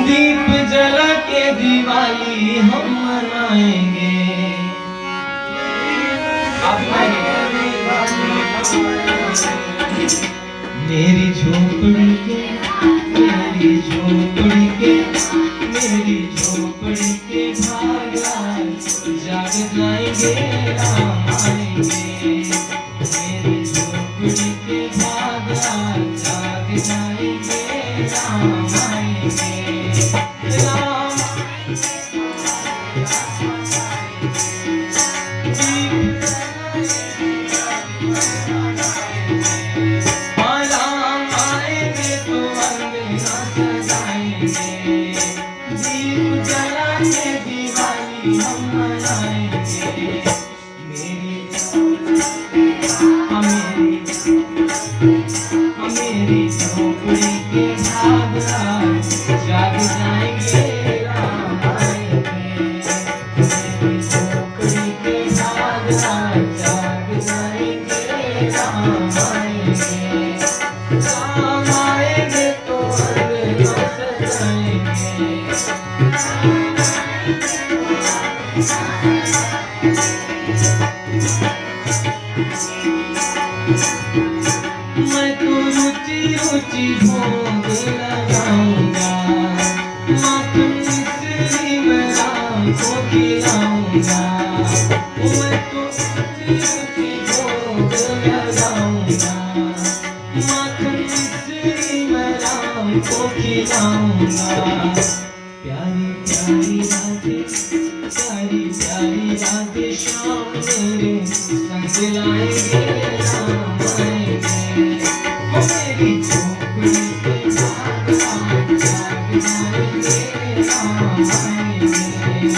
दीप जला के दिवाली हम मनाएंगे। मेरी झोपड़ी के मेरी झोपड़ी के मेरी झोपड़ी के भाग जाग जाएंगे, राम आएंगे। मेरी झोपड़ी के भाग जाग जाएंगे, राम आएंगे। राम आएंगे तो अंगना सजाएंगे, दीप जला के दिवाली हम मनाएंगे। मेरी झोपड़ी के भाग जाग जाएंगे, राम आएंगे। मेरी झोपड़ी के भाग जाग जाएंगे, राम आएंगे। राम आएंगे तो अंगना सजाएंगे। मैं तो रुचि रुचि भोग लगाऊंगा, माखन मिश्री में राम को खिलाऊंगा। मैं तो रुचि रुचि भोग लगाऊंगा, माखन मिश्री में राम को खिलाऊंगा। प्यारी प्यारी राधे प्यारी प्यारी राधे श्याम मेरे संग लाएंगे, राम आएंगे। मेरी झोपड़ी के भाग जाग जाएंगे, राम आएंगे।